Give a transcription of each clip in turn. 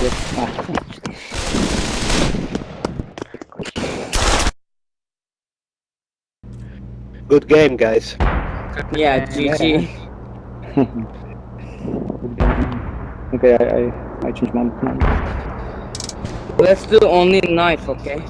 get Good game, guys. Yeah, GG. Okay, I changed my mind. Let's do only knife, okay?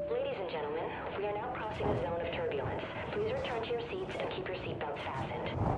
Ladies and gentlemen, we are now crossing a zone of turbulence. Please return to your seats and keep your seatbelts fastened.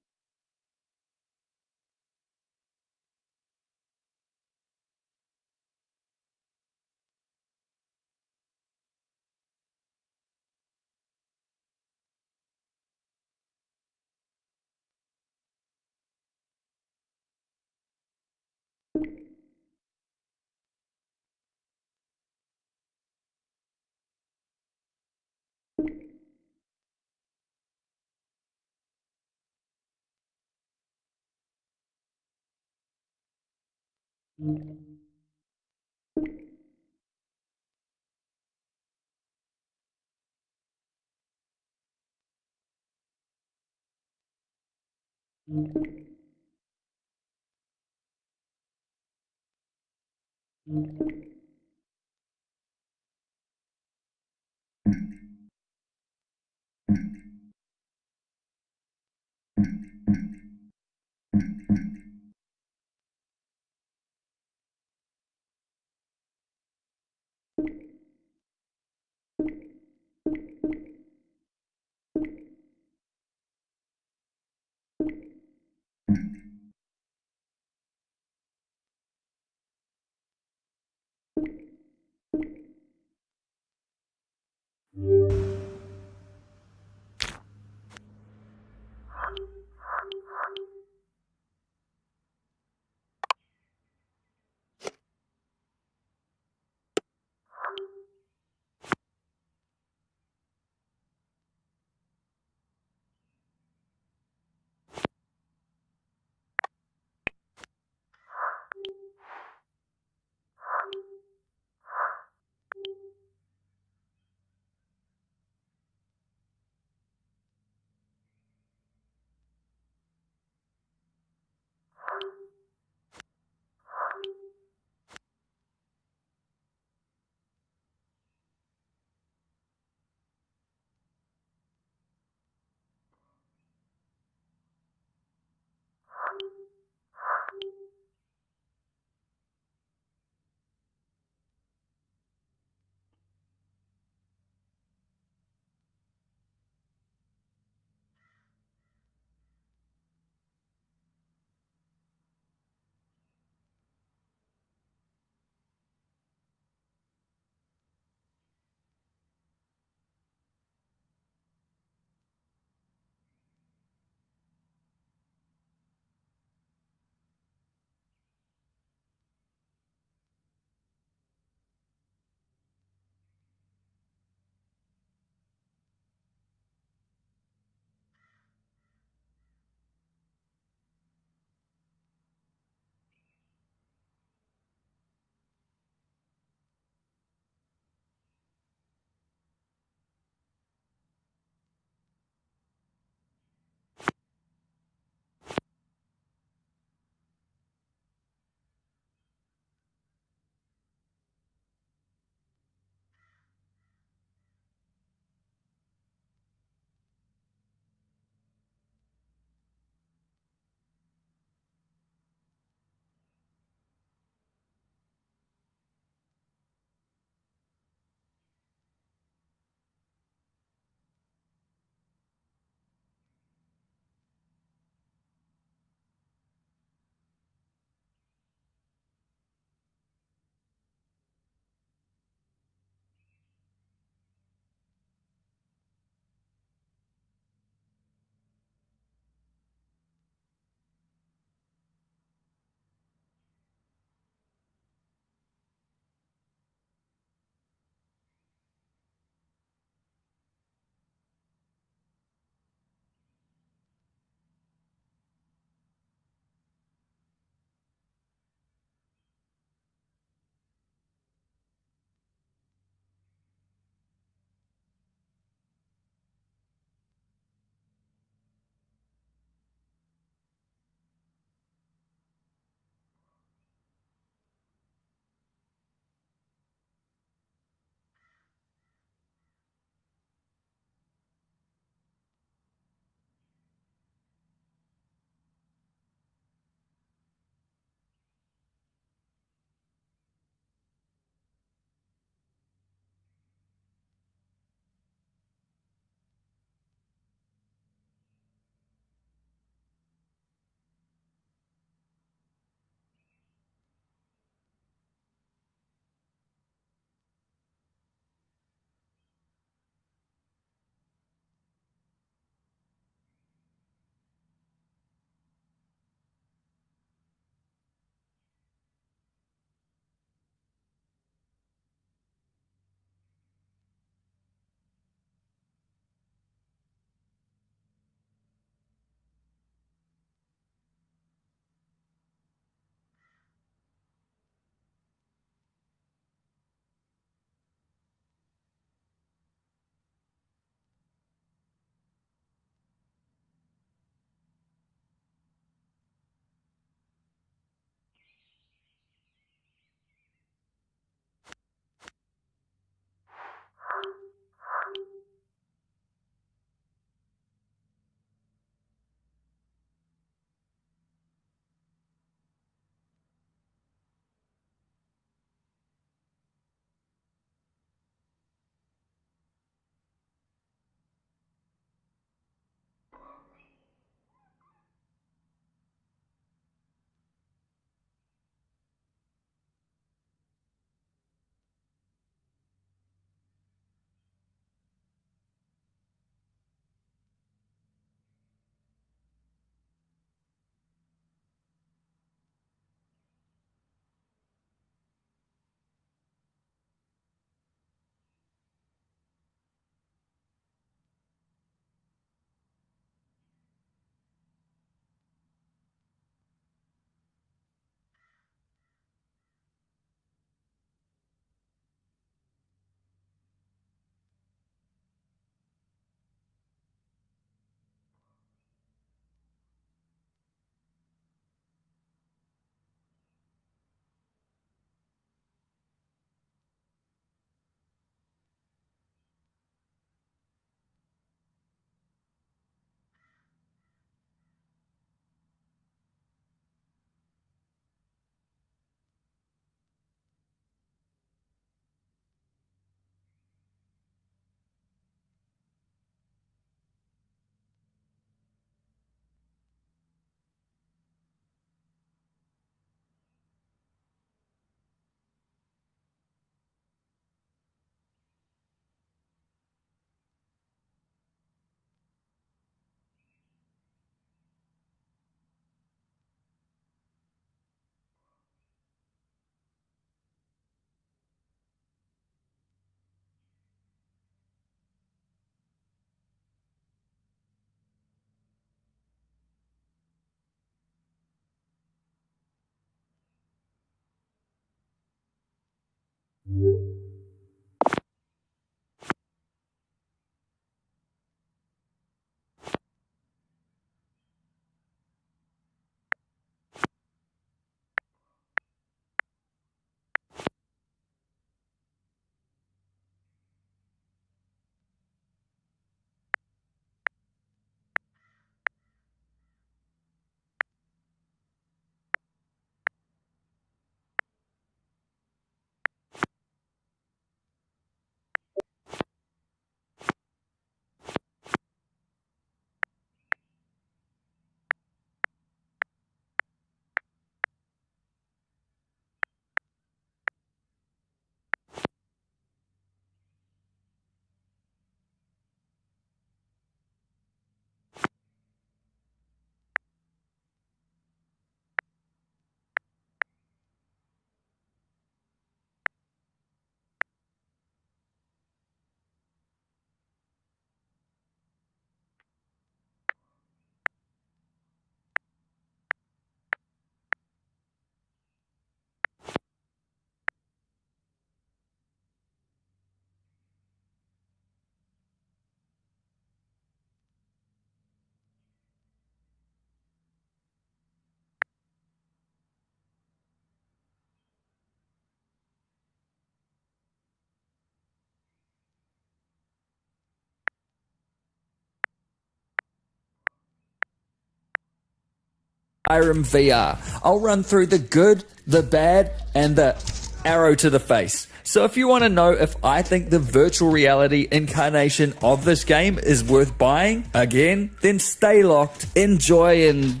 Skyrim VR. I'll run through the good, the bad, and the arrow to the face. So if you want to know if I think the virtual reality incarnation of this game is worth buying, again, then stay locked, enjoy, and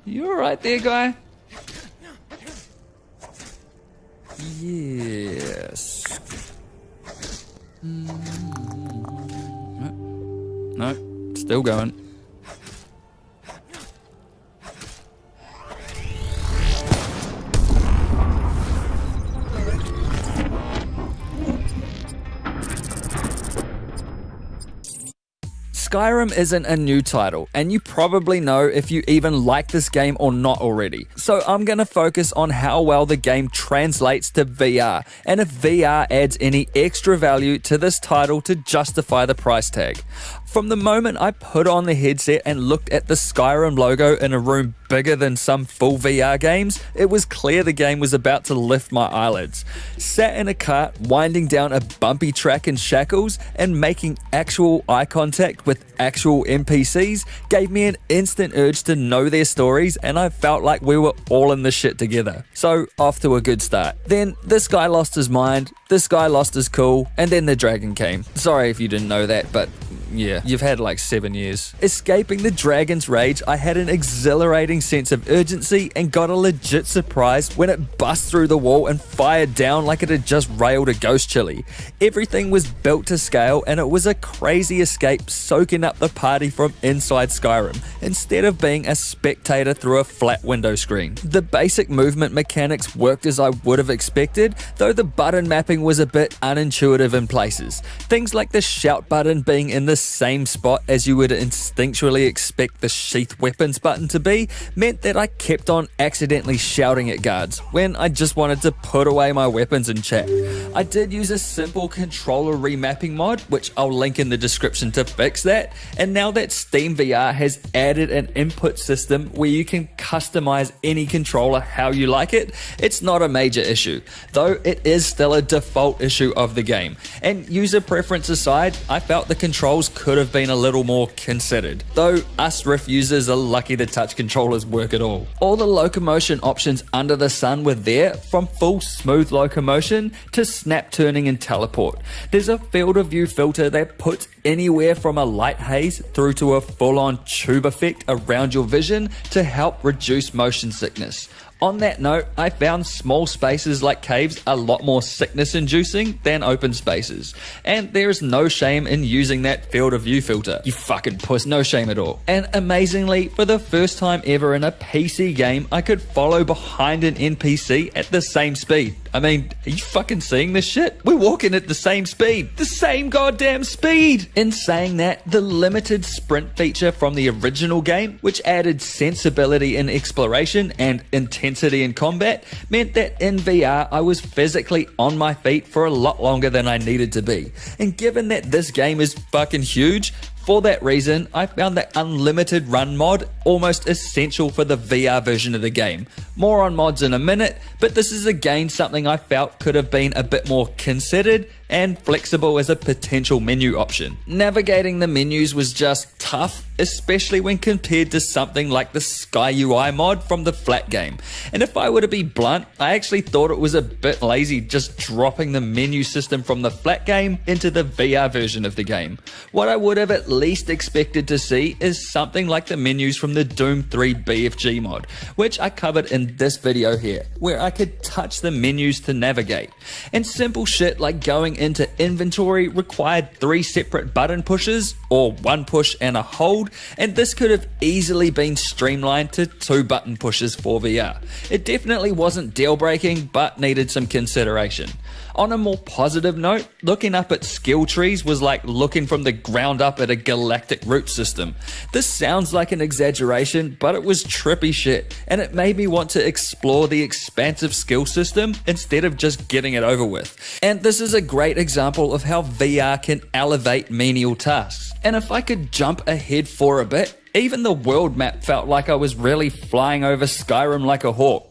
you alright there, guy? Yes. No, still going. Skyrim isn't a new title, and you probably know if you even like this game or not already. So I'm gonna focus on how well the game translates to VR, and if VR adds any extra value to this title to justify the price tag. From the moment I put on the headset and looked at the Skyrim logo in a room bigger than some full VR games, it was clear the game was about to lift my eyelids. Sat in a cart, winding down a bumpy track in shackles, and making actual eye contact with actual NPCs gave me an instant urge to know their stories, and I felt like we were all in this shit together. So off to a good start. Then this guy lost his mind, this guy lost his cool, and then the dragon came. Sorry if you didn't know that, but yeah, you've had like 7 years. Escaping the dragon's rage, I had an exhilarating sense of urgency and got a legit surprise when it bust through the wall and fired down like it had just railed a ghost chili. Everything was built to scale, and it was a crazy escape soaking up the party from inside Skyrim, instead of being a spectator through a flat window screen. The basic movement mechanics worked as I would have expected, though the button mapping was a bit unintuitive in places. Things like the shout button being in the same spot as you would instinctually expect the sheath weapons button to be meant that I kept on accidentally shouting at guards when I just wanted to put away my weapons and chat. I did use a simple controller remapping mod, which I'll link in the description to fix that, and now that Steam VR has added an input system where you can customize any controller how you like it, it's not a major issue, though it is still a default issue of the game. And user preference aside, I felt the controls could have been a little more considered, though us Rift users are lucky the touch controllers work at all. All the locomotion options under the sun were there, from full smooth locomotion to snap turning and teleport. There's a field of view filter that puts anywhere from a light haze through to a full-on tube effect around your vision to help reduce motion sickness. On that note, I found small spaces like caves a lot more sickness inducing than open spaces. And there is no shame in using that field of view filter. You fucking puss, no shame at all. And amazingly, for the first time ever in a PC game, I could follow behind an NPC at the same speed. I mean, are you fucking seeing this shit? We're walking at the same speed. The same goddamn speed! In saying that, the limited sprint feature from the original game, which added sensibility in exploration and intensity in combat, meant that in VR I was physically on my feet for a lot longer than I needed to be. And given that this game is fucking huge, for that reason, I found the unlimited run mod almost essential for the VR version of the game. More on mods in a minute, but this is again something I felt could have been a bit more considered and flexible as a potential menu option. Navigating the menus was just tough, especially when compared to something like the Sky UI mod from the flat game. And if I were to be blunt, I actually thought it was a bit lazy just dropping the menu system from the flat game into the VR version of the game. What I would have at least expected to see is something like the menus from the Doom 3 BFG mod, which I covered in this video here, where I could touch the menus to navigate. And simple shit like going into inventory required 3 separate button pushes, or 1 push and a hold, and this could have easily been streamlined to 2 button pushes for VR. It definitely wasn't deal breaking, but needed some consideration. On a more positive note, looking up at skill trees was like looking from the ground up at a galactic root system. This sounds like an exaggeration, but it was trippy shit, and it made me want to explore the expansive skill system instead of just getting it over with. And this is a great example of how VR can elevate menial tasks. And if I could jump ahead for a bit, even the world map felt like I was really flying over Skyrim like a hawk.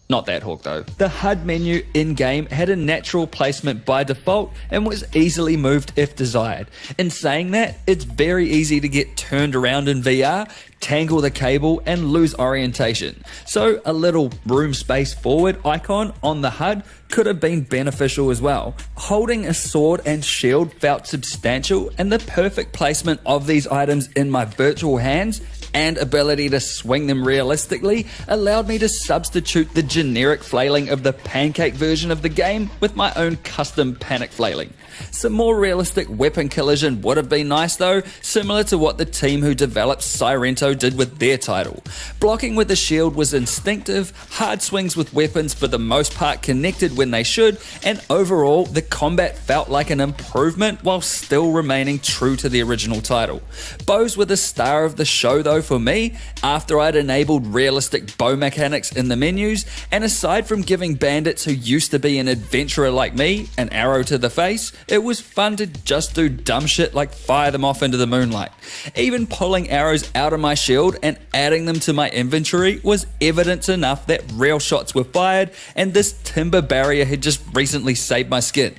Not that hook though. The HUD menu in-game had a natural placement by default and was easily moved if desired. In saying that, it's very easy to get turned around in VR, tangle the cable and lose orientation. So a little room space forward icon on the HUD could have been beneficial as well. Holding a sword and shield felt substantial, and the perfect placement of these items in my virtual hands and ability to swing them realistically allowed me to substitute the generic flailing of the pancake version of the game with my own custom panic flailing. Some more realistic weapon collision would have been nice though, similar to what the team who developed Sirento did with their title. Blocking with the shield was instinctive, hard swings with weapons for the most part connected when they should, and overall the combat felt like an improvement while still remaining true to the original title. Bows were the star of the show though for me, after I'd enabled realistic bow mechanics in the menus, and aside from giving bandits who used to be an adventurer like me an arrow to the face, it was fun to just do dumb shit like fire them off into the moonlight. Even pulling arrows out of my shield and adding them to my inventory was evidence enough that real shots were fired, and this timber barrier had just recently saved my skin.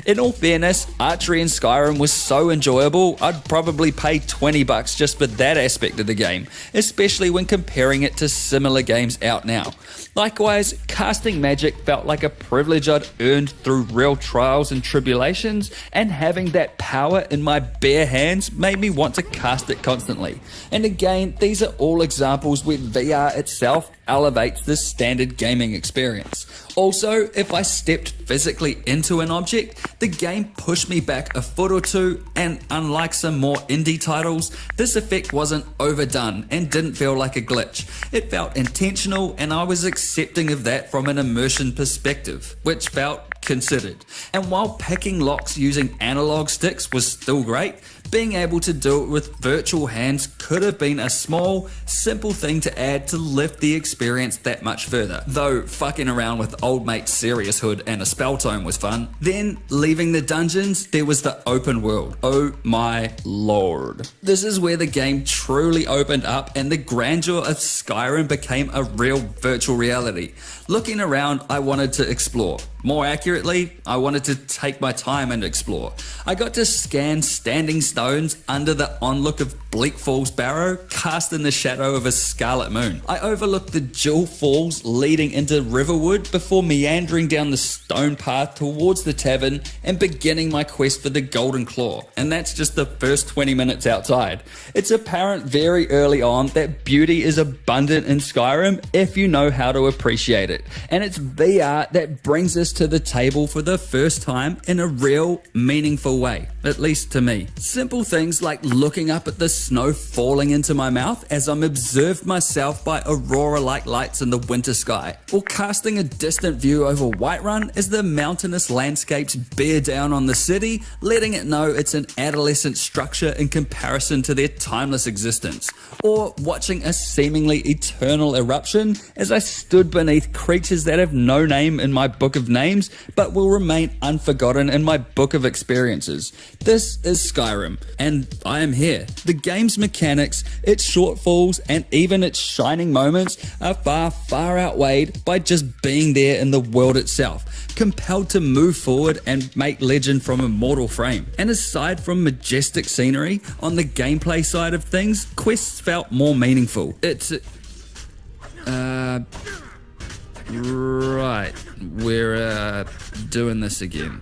In all fairness, archery in Skyrim was so enjoyable, I'd probably pay $20 just for that aspect of the game, especially when comparing it to similar games out now. Likewise, casting magic felt like a privilege I'd earned through real trials and tribulations, and having that power in my bare hands made me want to cast it constantly. And again, these are all examples where VR itself elevates the standard gaming experience. Also, if I stepped physically into an object, the game pushed me back a foot or two, and unlike some more indie titles, this effect wasn't overdone and didn't feel like a glitch. It felt intentional, and I was accepting of that from an immersion perspective, which felt considered. And while picking locks using analog sticks was still great, being able to do it with virtual hands could have been a small, simple thing to add to lift the experience that much further. Though fucking around with old mate Serious Hood and a spell tome was fun. Then, leaving the dungeons, there was the open world. Oh my lord. This is where the game truly opened up and the grandeur of Skyrim became a real virtual reality. Looking around, I wanted to explore. More accurately, I wanted to take my time and explore. I got to scan standing stones under the onlook of Bleak Falls Barrow, cast in the shadow of a scarlet moon. I overlooked the dual falls leading into Riverwood before meandering down the stone path towards the tavern and beginning my quest for the Golden Claw. And that's just the first 20 minutes outside. It's apparent very early on that beauty is abundant in Skyrim if you know how to appreciate it. And it's VR that brings us to the table for the first time in a real, meaningful way, at least to me. Simple things like looking up at the snow falling into my mouth as I'm observed myself by aurora-like lights in the winter sky, or casting a distant view over Whiterun as the mountainous landscapes bear down on the city, letting it know it's an adolescent structure in comparison to their timeless existence, or watching a seemingly eternal eruption as I stood beneath creatures that have no name in my book of names but will remain unforgotten in my book of experiences. This is Skyrim, and I am here. The game's mechanics, its shortfalls, and even its shining moments are far outweighed by just being there in the world itself, compelled to move forward and make legend from a mortal frame. And aside from majestic scenery, on the gameplay side of things, quests felt more meaningful. Right, we're doing this again.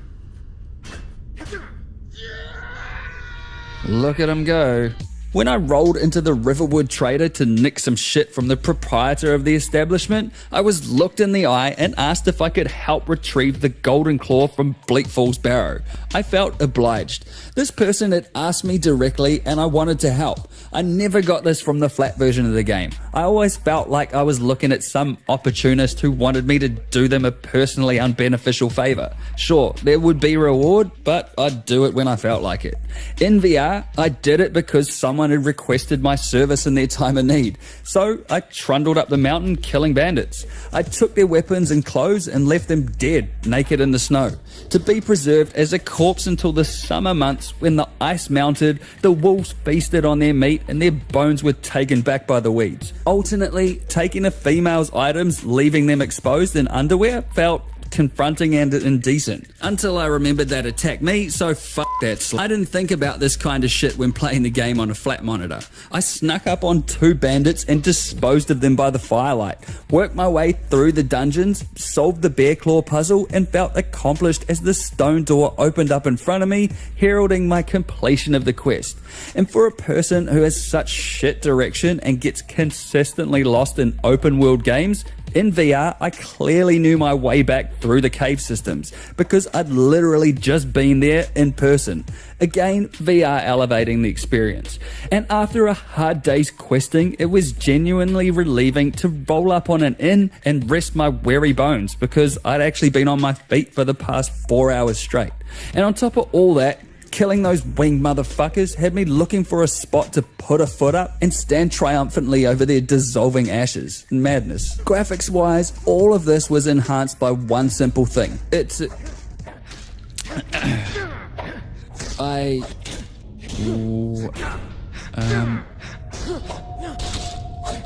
Look at him go. When I rolled into the Riverwood Trader to nick some shit from the proprietor of the establishment, I was looked in the eye and asked if I could help retrieve the Golden Claw from Bleak Falls Barrow. I felt obliged. This person had asked me directly and I wanted to help. I never got this from the flat version of the game. I always felt like I was looking at some opportunist who wanted me to do them a personally unbeneficial favor. Sure, there would be reward, but I'd do it when I felt like it. In VR, I did it because someone someone had requested my service in their time of need. So I trundled up the mountain killing bandits. I took their weapons and clothes and left them dead, naked in the snow, to be preserved as a corpse until the summer months when the ice mounted, the wolves feasted on their meat, and their bones were taken back by the weeds. Alternately, taking a female's items, leaving them exposed in underwear, felt confronting and indecent. Until I remembered that attacked me, so fuck that. I didn't think about this kind of shit when playing the game on a flat monitor. I snuck up on 2 bandits and disposed of them by the firelight, worked my way through the dungeons, solved the bear claw puzzle, and felt accomplished as the stone door opened up in front of me, heralding my completion of the quest. And for a person who has such shit direction and gets consistently lost in open world games, in VR, I clearly knew my way back through the cave systems because I'd literally just been there in person. Again, VR elevating the experience. And after a hard day's questing, it was genuinely relieving to roll up on an inn and rest my weary bones because I'd actually been on my feet for the past 4 hours straight. And on top of all that, killing those winged motherfuckers had me looking for a spot to put a foot up and stand triumphantly over their dissolving ashes. Madness. Graphics wise, all of this was enhanced by one simple thing.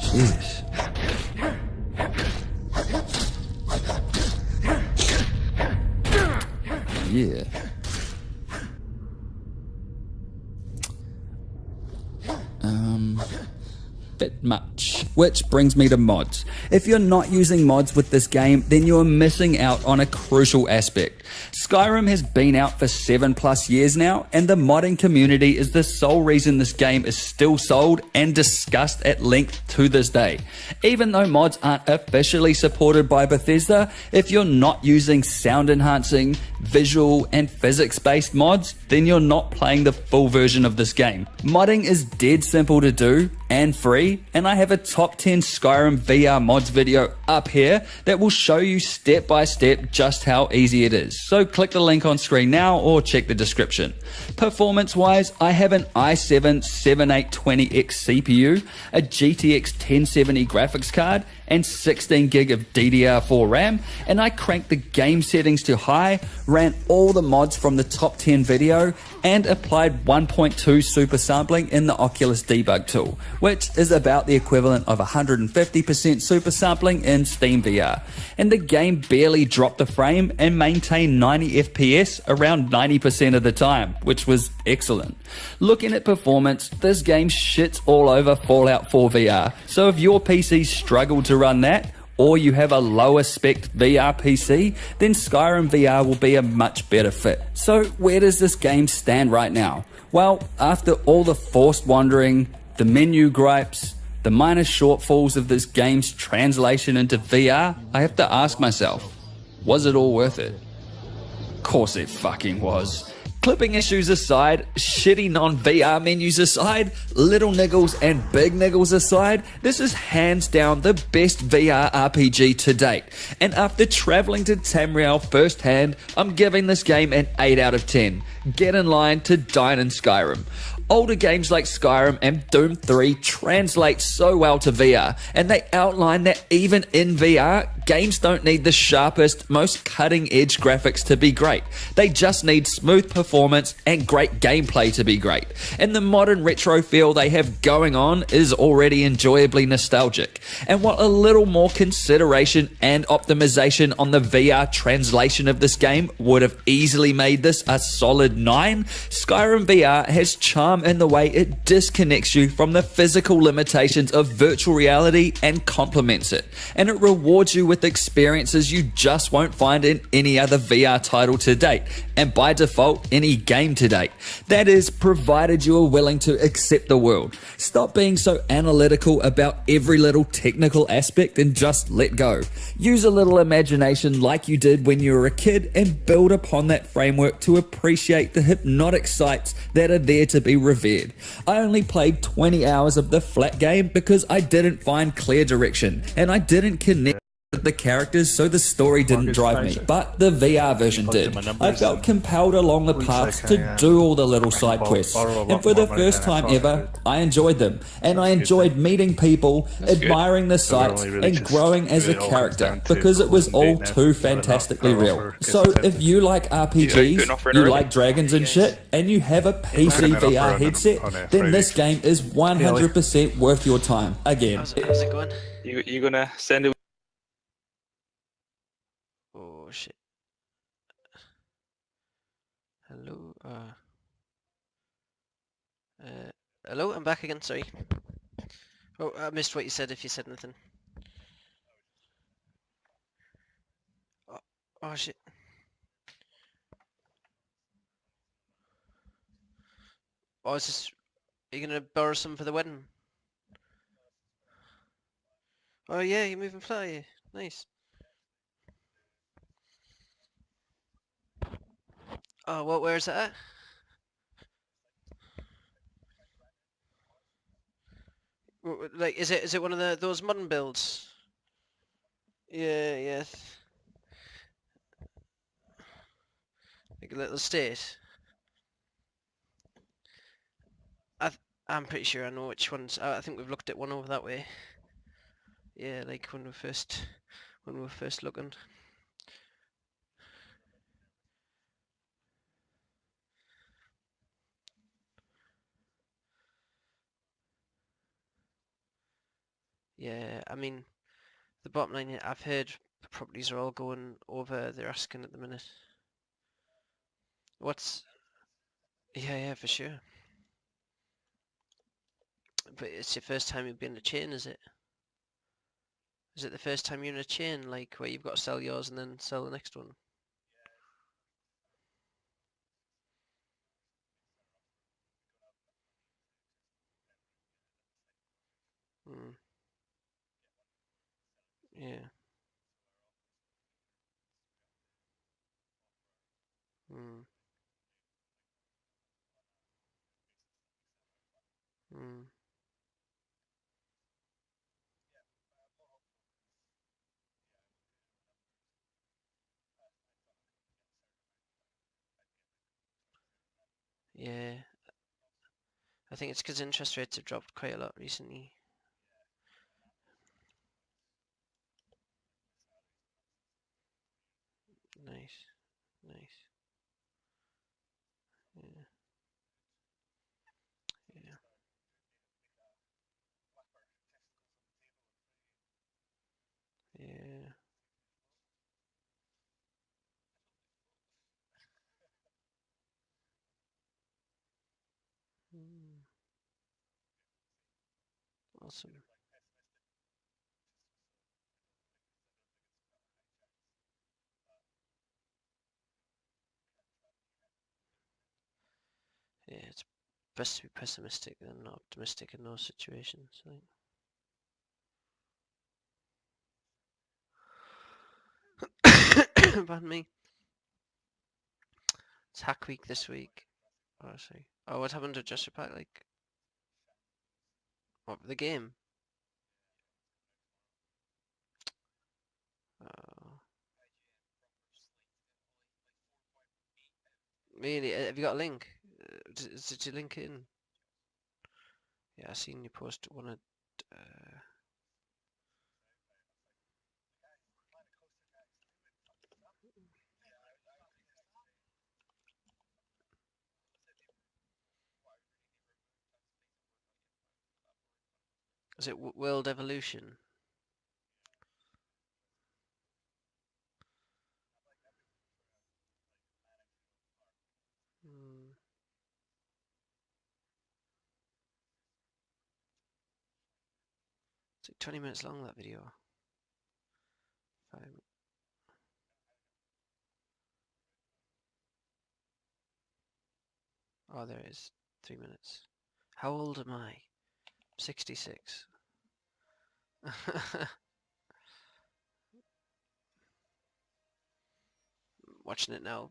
Jeez. Yeah. Bit much. Which brings me to mods. If you're not using mods with this game, then you're missing out on a crucial aspect. Skyrim has been out for 7+ years now, and the modding community is the sole reason this game is still sold and discussed at length to this day. Even though mods aren't officially supported by Bethesda, if you're not using sound enhancing, visual, and physics-based mods, then you're not playing the full version of this game. Modding is dead simple to do and free, and I have a top 10 Skyrim VR mods video up here that will show you step by step just how easy it is. So click the link on screen now or check the description. Performance wise, I have an i7-7820X CPU, a GTX 1070 graphics card, and 16 gig of DDR4 RAM, and I cranked the game settings to high, ran all the mods from the top 10 video, and applied 1.2 super sampling in the Oculus debug tool, which is about the equivalent of 150% super sampling in Steam VR. And the game barely dropped the frame and maintained 90 FPS around 90% of the time, which was excellent. Looking at performance, this game shits all over Fallout 4 VR, so if your PC struggled to run that, or you have a lower spec VR PC, then Skyrim VR will be a much better fit. So where does this game stand right now? Well, after all the forced wandering, the menu gripes, the minor shortfalls of this game's translation into VR, I have to ask myself, was it all worth it? Of course it fucking was. Clipping issues aside, shitty non-VR menus aside, little niggles and big niggles aside, this is hands down the best VR RPG to date. And after traveling to Tamriel firsthand, I'm giving this game an 8 out of 10. Get in line to dine in Skyrim. Older games like Skyrim and Doom 3 translate so well to VR, and they outline that even in VR, games don't need the sharpest, most cutting-edge graphics to be great. They just need smooth performance and great gameplay to be great. And the modern retro feel they have going on is already enjoyably nostalgic. And while a little more consideration and optimization on the VR translation of this game would have easily made this a solid 9, Skyrim VR has charm in the way it disconnects you from the physical limitations of virtual reality and complements it. And it rewards you with experiences you just won't find in any other VR title to date, and by default, any game to date. That is, provided you are willing to accept the world. Stop being so analytical about every little technical aspect and just let go. Use a little imagination like you did when you were a kid and build upon that framework to appreciate the hypnotic sights that are there to be revered. I only played 20 hours of the flat game because I didn't find clear direction and I didn't connect the characters, so the story didn't drive me, but the VR version did. I felt compelled along the paths to do all the little side quests, and for the first time ever, I enjoyed them, and I enjoyed meeting people, admiring the sights, and growing as a character, because it was all too fantastically real. So if you like RPGs, you like dragons and shit, and you have a PC VR headset, then this game is 100% worth your time. Again. How's it going? You gonna send it? Oh shit. Hello, hello, I'm back again, sorry. Oh, I missed what you said, if you said anything. Oh shit. Oh, is this... Are you gonna borrow some for the wedding? Oh yeah, you're moving fly, yeah. Nice. Oh, where is that at? Like, is it one of those modern builds? Yeah, yeah. Like a little estate. I'm pretty sure I know which ones. I think we've looked at one over that way. Yeah, like when we were first looking. Yeah, I mean, the bottom line, I've heard the properties are all going over their asking at the minute. What's... Yeah, for sure. But it's your first time you've been in a chain, is it? Is it the first time you're in a chain, like, where you've got to sell yours and then sell the next one? Hmm. Yeah. Hmm. Hmm. Yeah. I think it's because interest rates have dropped quite a lot recently. Nice. Nice. Yeah. Yeah. Yeah. Hmm. Awesome. Yeah, it's best to be pessimistic than optimistic in those situations. Pardon me. It's hack week this week. Oh, I see. Oh, what happened to Just Pack? Like, what, the game? Oh. Really? Have you got a link? Did you link it in? Yeah, I seen you post one at... is it World Evolution? Hmm. It's like 20 minutes long, that video. 5... Oh, there it is. 3 minutes. How old am I? 66. Watching it now.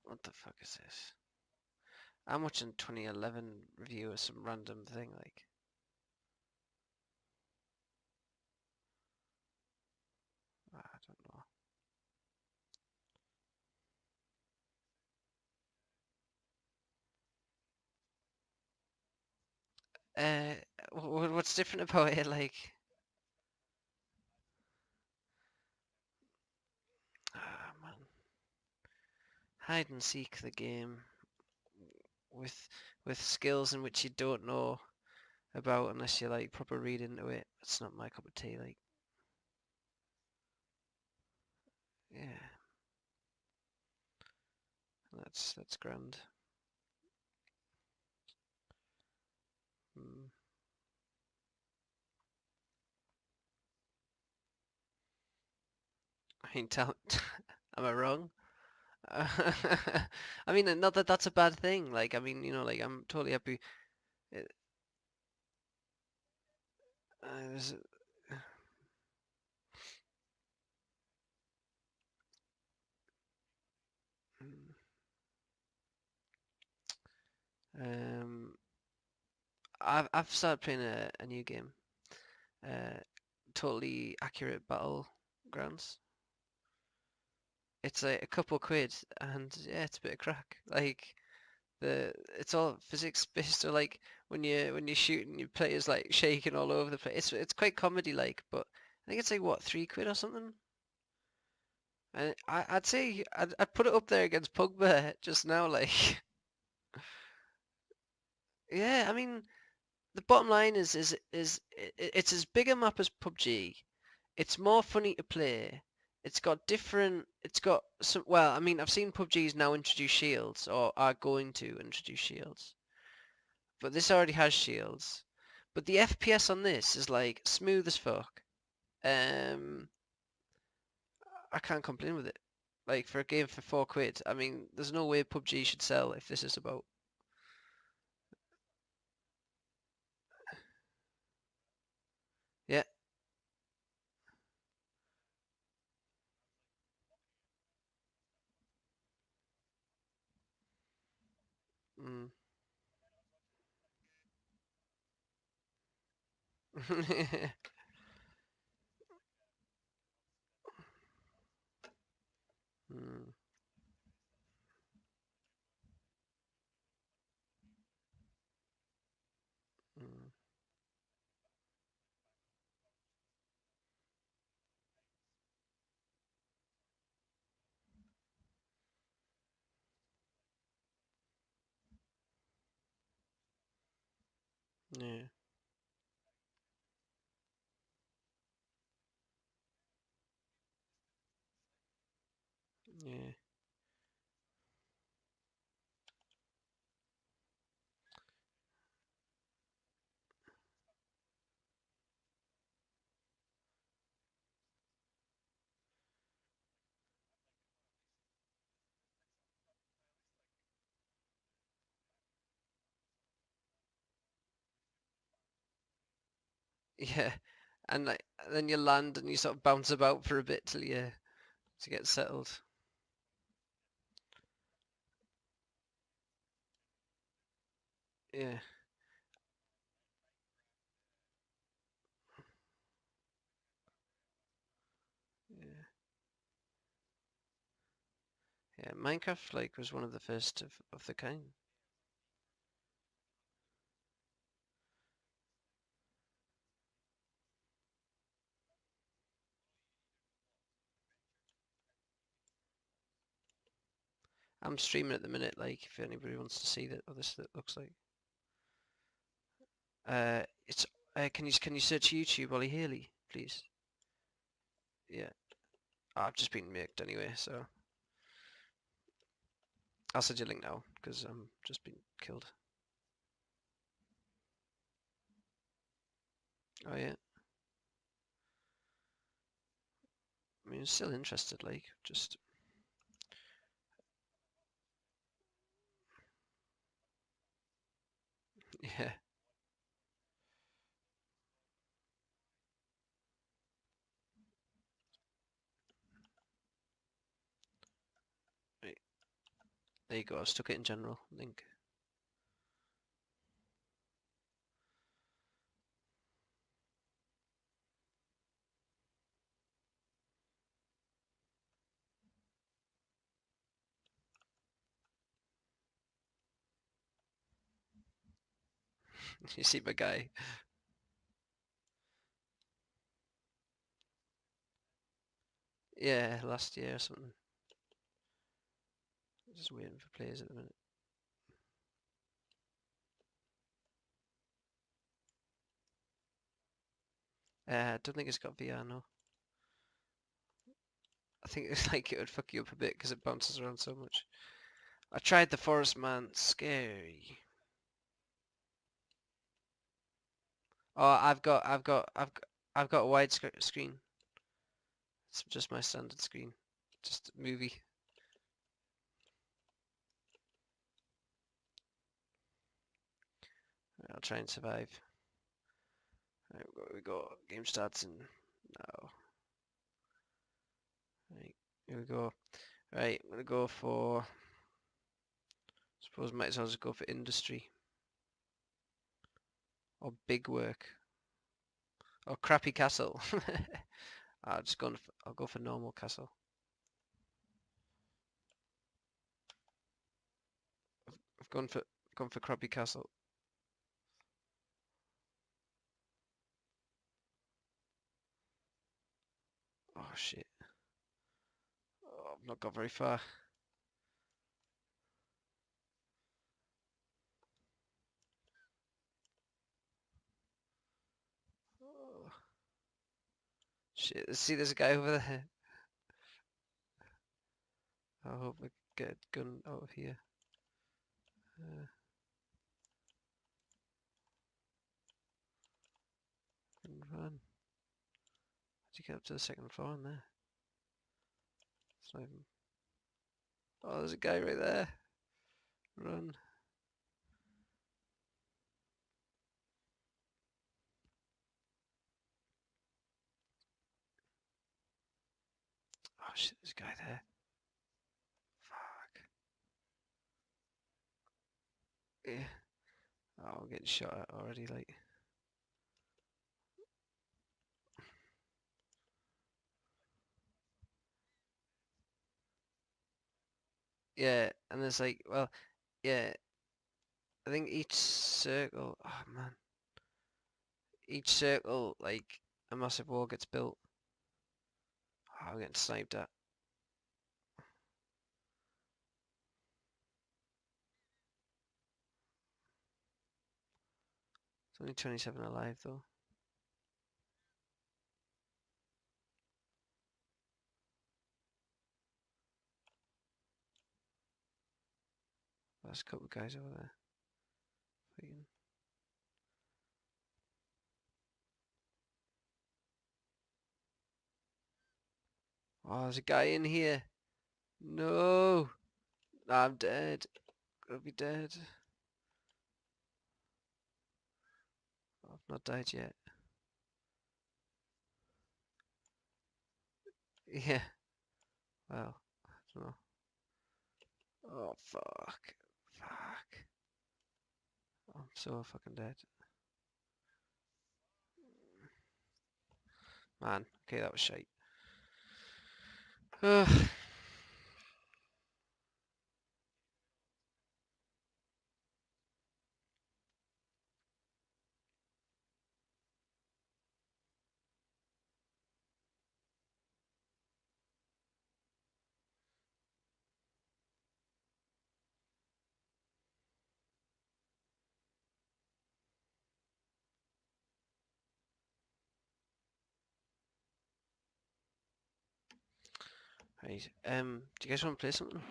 What the fuck is this? I'm watching 2011 review of some random thing like. I don't know. What's different about it? Like, man, hide and seek the game with skills in which you don't know about unless you like proper read into it. It's not my cup of tea. Like, yeah, that's grand. Hmm. I mean, tell, am I wrong? I mean, not that that's a bad thing. Like, I mean, you know, like I'm totally happy. Uh, there's, um, I've started playing a new game. Uh, Totally accurate battlegrounds. It's like a couple quid, and yeah, it's a bit of crack. Like it's all physics based. So like when you shoot and your players like shaking all over the place. It's quite comedy like, but I think it's like what, 3 quid or something. And I'd say I'd put it up there against Pugbear just now. Like, yeah, I mean the bottom line it's as big a map as PUBG. It's more funny to play. It's got different. It's got some. Well, I mean, I've seen PUBG's now introduce shields, or are going to introduce shields, but this already has shields. But the FPS on this is like smooth as fuck. Um, I can't complain with it. Like for a game for 4 quid, I mean, there's no way PUBG should sell if this is about. Yeah. Mm. Mm. Mm. Yeah. Yeah. Yeah. And like then you land and you sort of bounce about for a bit till you to get settled. Yeah. Yeah. Yeah. Minecraft like was one of the first of the kind. I'm streaming at the minute, like if anybody wants to see that what this looks like. It's can you search YouTube Ollie Haley, please? Yeah. I've just been murked anyway, so I'll send you a link now because I'm just been killed. Oh yeah. I mean, I'm still interested, like just yeah. Right. There you go, I've stuck it in general, I think. You see my guy? Yeah, last year or something. Just waiting for players at the minute. I don't think it's got VR, no. I think it's like it would fuck you up a bit because it bounces around so much. I tried the Forest Man, scary. Oh, I've got a wide screen. It's just my standard screen, just a movie. Right, I'll try and survive. Right, we go. Game starts in now. Right, here we go. Right, I'm gonna go for. Suppose might as well just go for industry or big work or crappy castle. I'll go for normal castle. I've gone for crappy castle. Oh shit. Oh, I've not got very far. Oh. Shit, see there's a guy over there. I hope I get a gun out of here. And run. How'd you get up to the second floor in there? It's not even... Oh, there's a guy right there. Run. Oh shit, there's a guy there. Fuck. Yeah. Oh, I'm getting shot at already, like. Yeah, and there's like, well, yeah, I think each circle, oh man, each circle, like, a massive wall gets built. Oh, I'm getting sniped at. It's only 27 alive though. There's a couple of guys over there fighting. Oh, there's a guy in here. No, I'm dead. I'll be dead. I've not died yet. Yeah. Well, I don't know. Oh fuck. Fuck. I'm so fucking dead. Man, okay, that was shite. Ugh. Right, do you guys want to play something?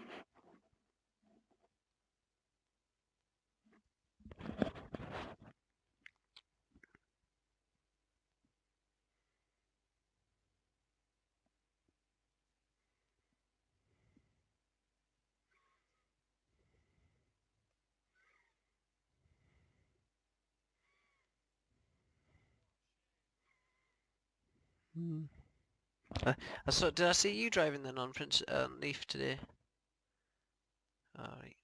I saw. Did I see you driving then on Prince Leaf today? Alright.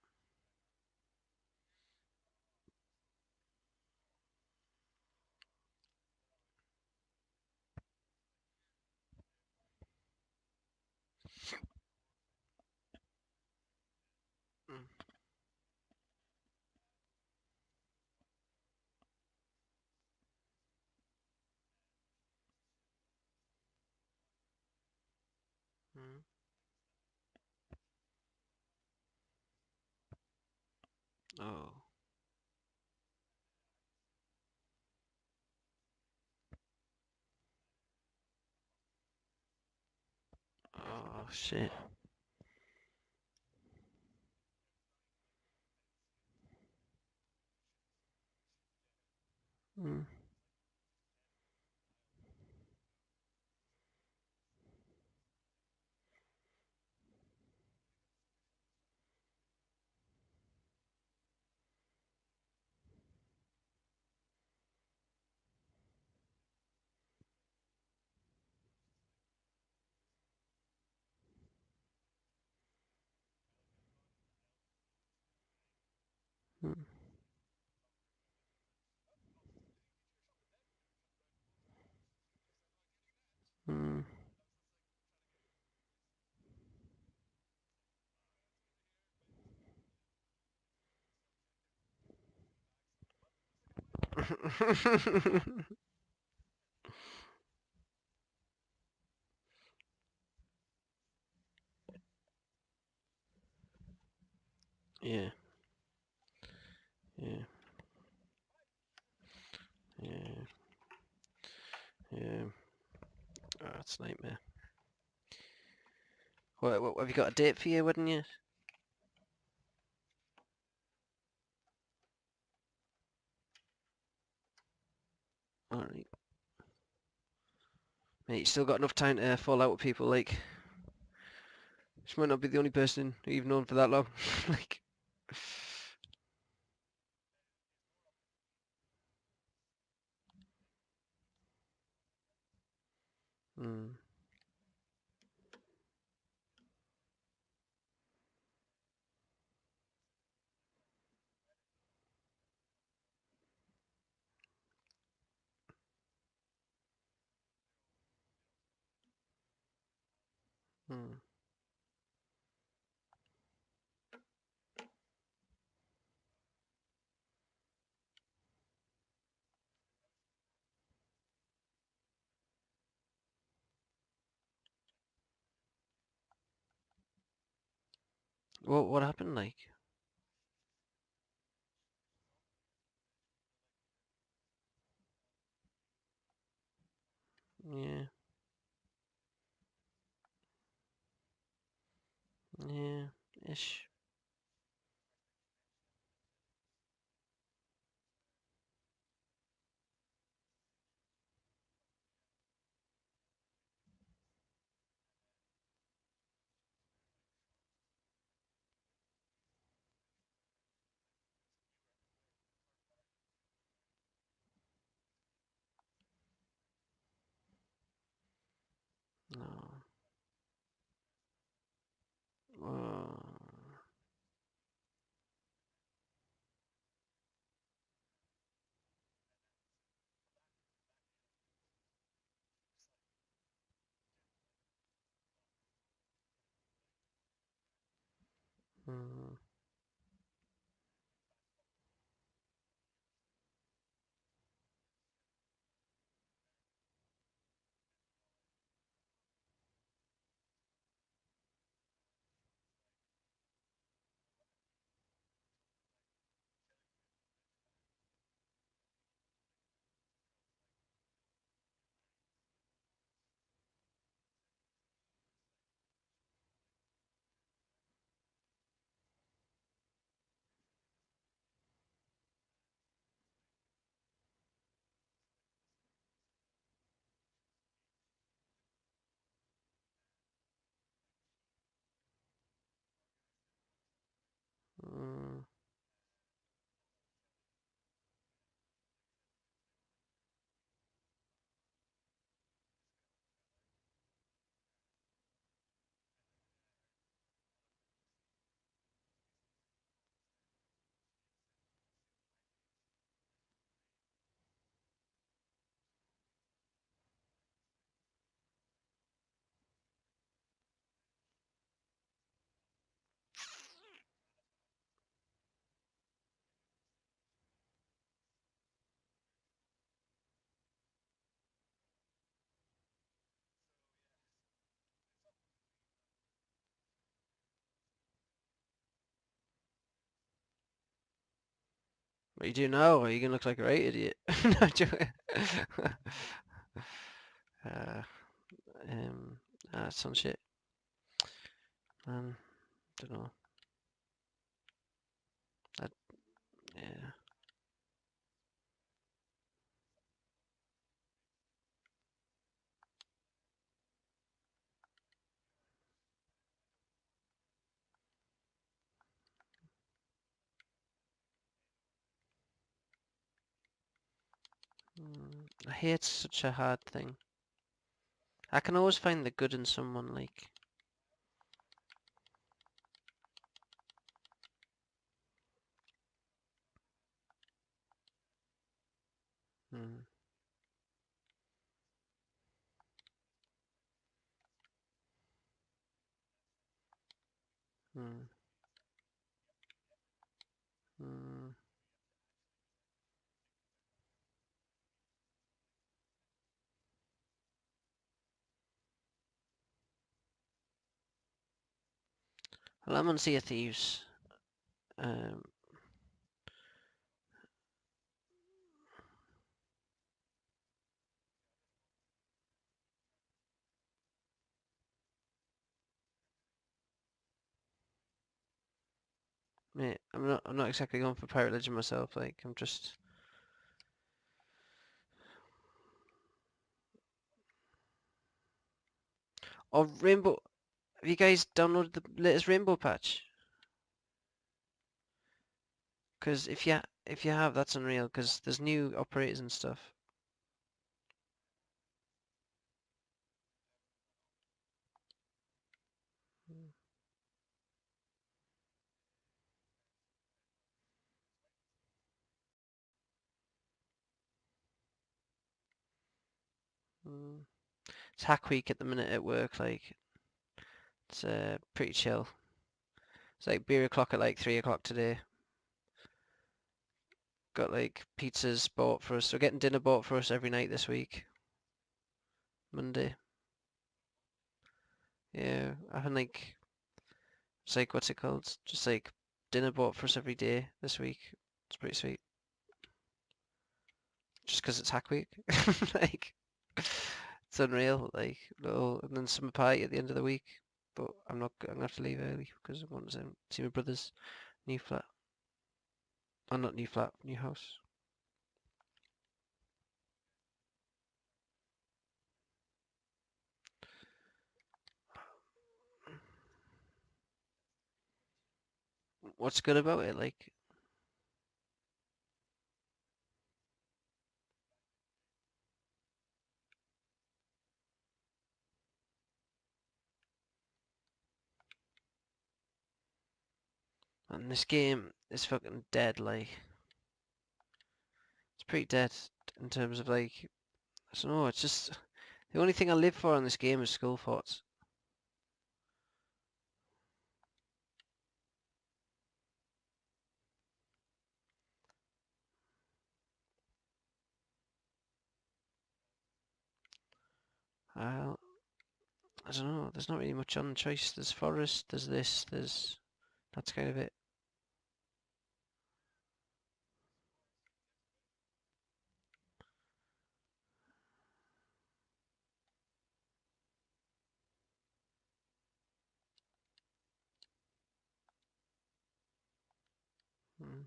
Mm. Mm. Oh. Oh shit. Mm. Mm. Mm. Yeah. Yeah. Yeah. Yeah. Oh, that's a nightmare. What, have you got a date for your wedding yet? Alright. Mate, you still got enough time to fall out with people, like... She might not be the only person who you've known for that long. Like... Mm. Mm. What happened, like? Yeah. Yeah. Ish. No. Mm. What you do now? Are you gonna look like a right idiot? No, joking. uh, some shit. Don't know. That, yeah. I hate such a hard thing. I can always find the good in someone, like. Hmm. Hmm. Hmm. Well, I'm on Sea of Thieves. Um, Mate, I'm not exactly going for Pirate Legend myself, like, I'm just... Oh, Rainbow... Have you guys downloaded the latest Rainbow patch? Because if you have, that's unreal, because there's new operators and stuff. Mm. It's hack week at the minute at work, like, it's pretty chill. It's like beer o'clock at like 3 o'clock today. Got like pizzas bought for us. We're getting dinner bought for us every night this week. Monday. Yeah, I having like, it's like, what's it called? Just like dinner bought for us every day this week. It's pretty sweet. Just 'cause it's hack week. Like, it's unreal. Like, little, and then summer party at the end of the week. But I'm gonna have to leave early because I want to see my brother's new flat. Oh, not new flat, new house. What's good about it? Like, and this game is fucking dead. Like, it's pretty dead in terms of like, I don't know. It's just the only thing I live for in this game is school forts. I don't know. There's not really much on choice. There's forest. There's this. There's that's kind of it. Mm.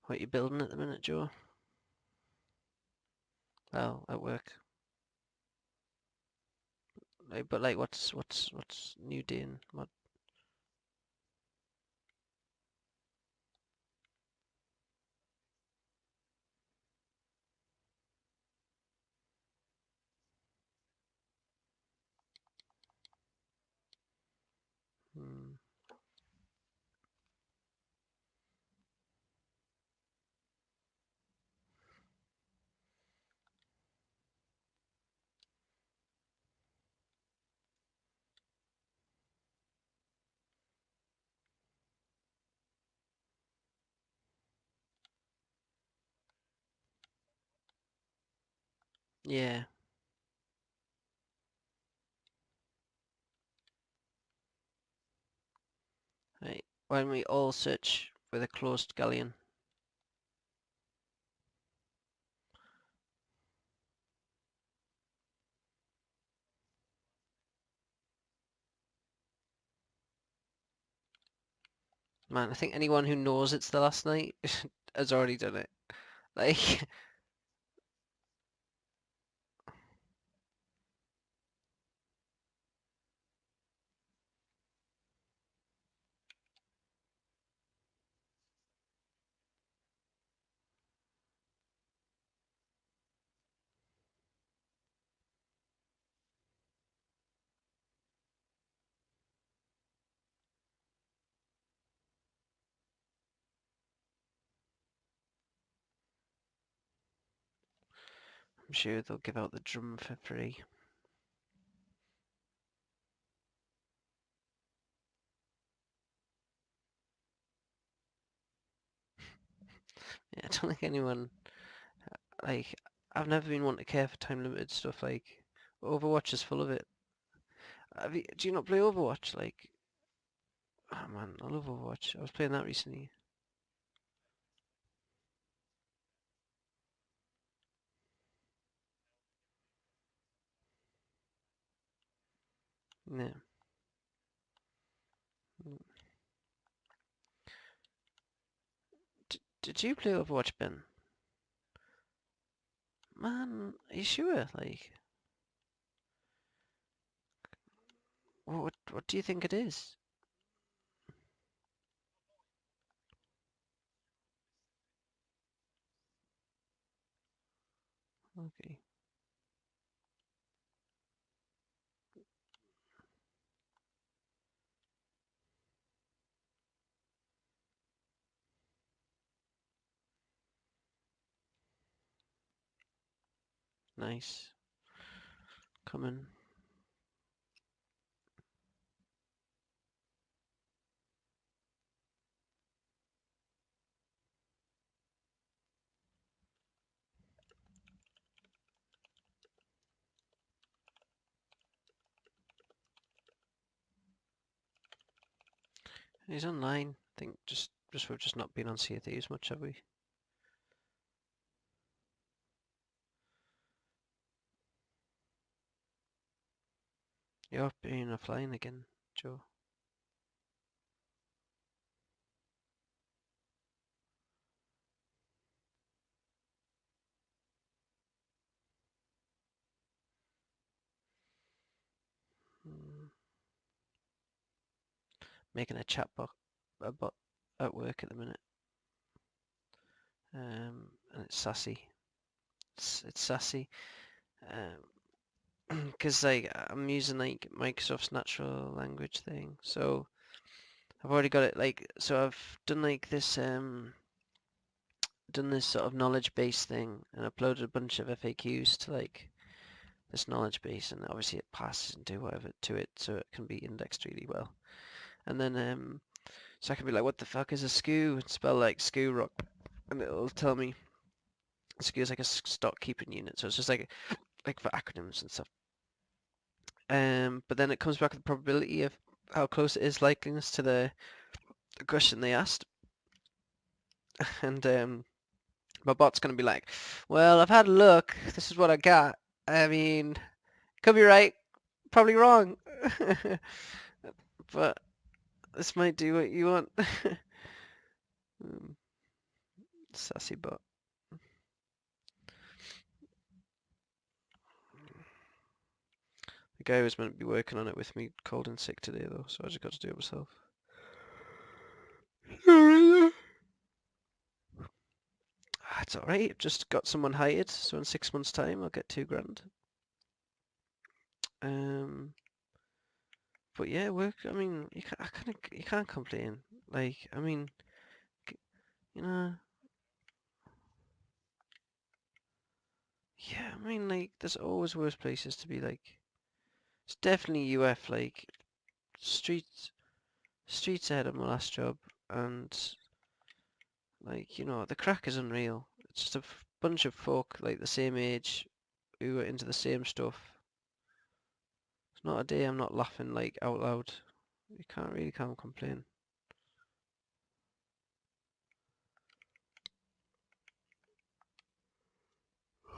What you building at the minute, Joe? Well, at work. Like, but like, what's new doing? What? Yeah. Right. Why don't we all search for the closed galleon? Man, I think anyone who knows it's the last night has already done it. Like, I'm sure they'll give out the drum for free. Yeah, I don't think anyone, like, I've never been one to care for time limited stuff, like, Overwatch is full of it. Do you not play Overwatch? Like, oh man, I love Overwatch. I was playing that recently. Yeah. Did you play Overwatch, Ben? Man, are you sure? Like, what do you think it is? Okay. Nice. Coming. He's online. I think just we've just not been on Sea of Thieves much, have we? You're being offline again, Joe. Hmm. Making a chat bot at work at the minute. And it's sassy. It's sassy. Because like I'm using like Microsoft's natural language thing, so I've already got it like so I've done like this done this sort of knowledge base thing and uploaded a bunch of FAQs to like this knowledge base, and obviously it passes and do whatever to it so it can be indexed really well. And then so I can be like, what the fuck is a SKU? And spell like SKU rock, and it'll tell me SKU is like a stock keeping unit, so it's just like for acronyms and stuff. But then it comes back with the probability of how close it is likeliness to the question they asked. And my bot's going to be like, well, I've had a look. This is what I got. I mean, could be right, probably wrong. But this might do what you want. Sassy bot. The guy who was meant to be working on it with me called in sick today though, so I just got to do it myself. It's alright, I've just got someone hired, so in 6 months' time I'll get $2,000. But yeah, work. I mean, you can't complain. Like, I mean, you know, yeah. I mean, like, there's always worse places to be. Like, it's definitely UF. Like, streets ahead of my last job, and like, the crack is unreal. It's just a bunch of folk like the same age who are into the same stuff. It's not a day I'm not laughing like out loud. You can't complain.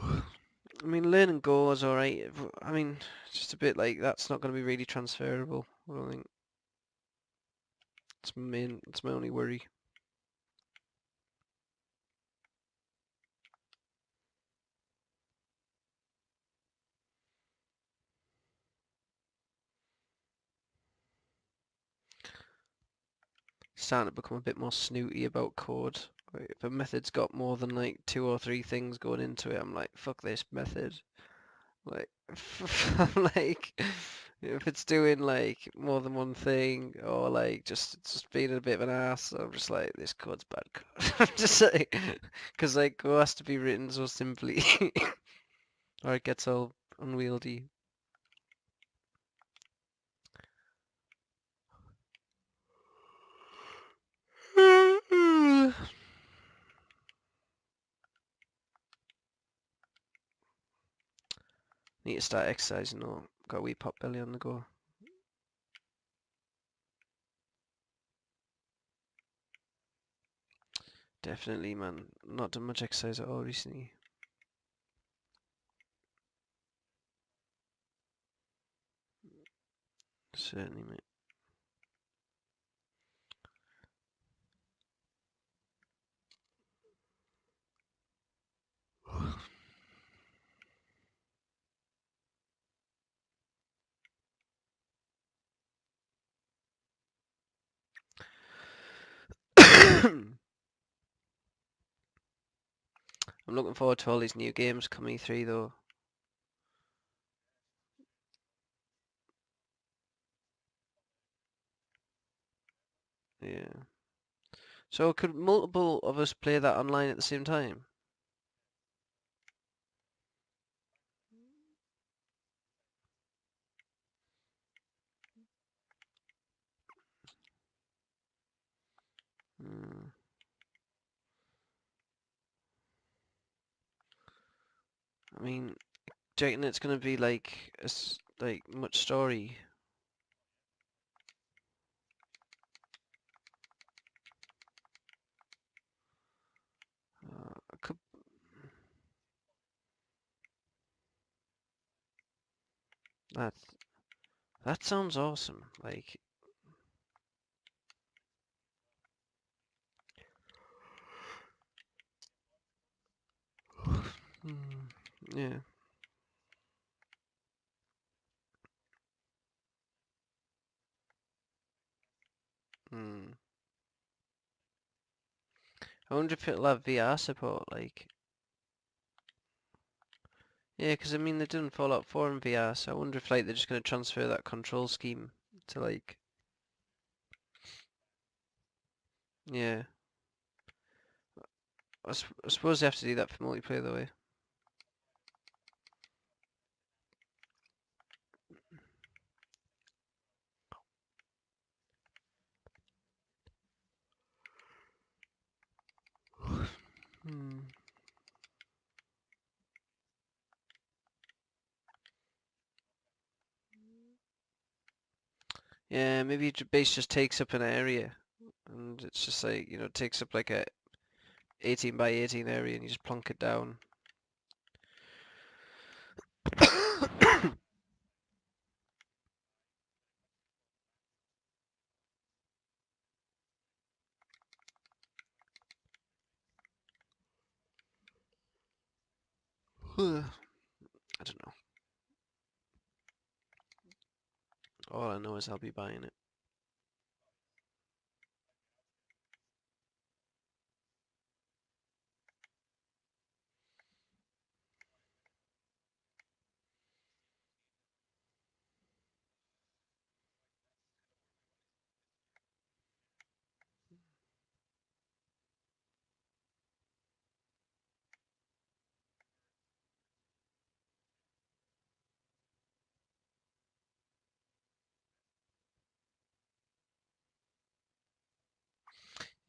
I mean, learn and go is alright. I mean, just a bit like that's not going to be really transferable. I don't think. It's my only worry. Starting to become a bit more snooty about code. Like, if a method's got more than like 2 or 3 things going into it, I'm like, fuck this method. Like, I'm like, if it's doing like more than one thing, or like just being a bit of an ass, I'm just like, this code's bad code. I'm just like, because like code has to be written so simply, or it gets all unwieldy. Need to start exercising though. Got a wee pot belly on the go. Definitely, man. Not done much exercise at all recently. Certainly, mate. I'm looking forward to all these new games coming through though. Yeah. So could multiple of us play that online at the same time? Hmm. I mean, do you reckon it's gonna be like like much story? I could. That that sounds awesome. Like, yeah. Hmm. I wonder if it'll have VR support. Like, yeah, because I mean they're doing Fallout 4 in VR, so I wonder if like they're just gonna transfer that control scheme to like, yeah. I suppose they have to do that for multiplayer though, eh? Hmm. Yeah, maybe your base just takes up an area, and it's just like, you know, it takes up like a 18 by 18 area, and you just plonk it down. I don't know. All I know is I'll be buying it.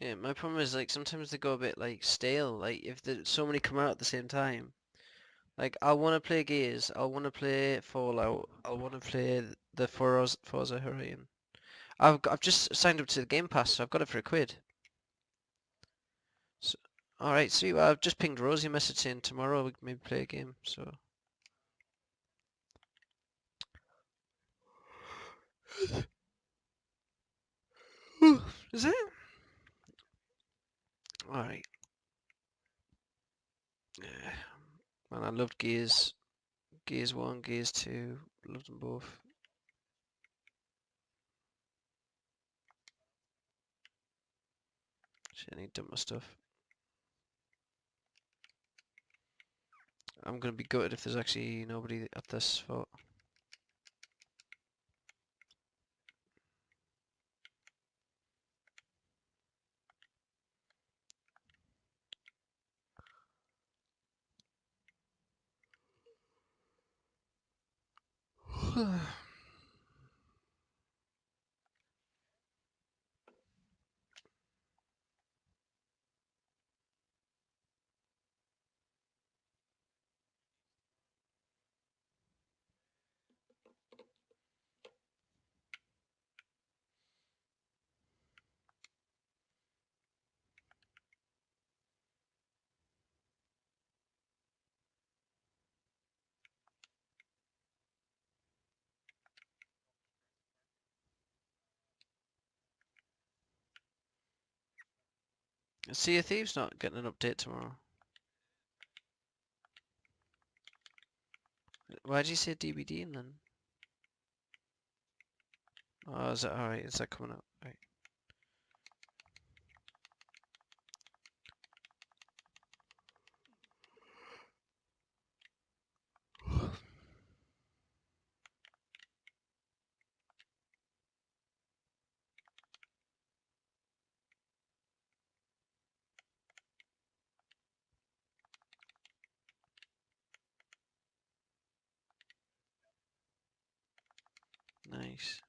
Yeah, my problem is like sometimes they go a bit like stale. Like if there's so many come out at the same time, Like, I want to play Gears, I want to play Fallout, I want to play the Forza Horizon. I've just signed up to the Game Pass, so I've got it for £1. So, alright, sweet. Well, I've just pinged Rosie a message saying tomorrow we can maybe play a game, so... Is it? Alright. Yeah. Man, I loved Gears. Gears 1, Gears 2. Loved them both. Shit, I need to dump my stuff. I'm gonna be gutted if there's actually nobody at this spot. Sea of Thieves not getting an update tomorrow. Why did you say DVD and then? Oh, is that alright? Is that coming up? Right. Nice.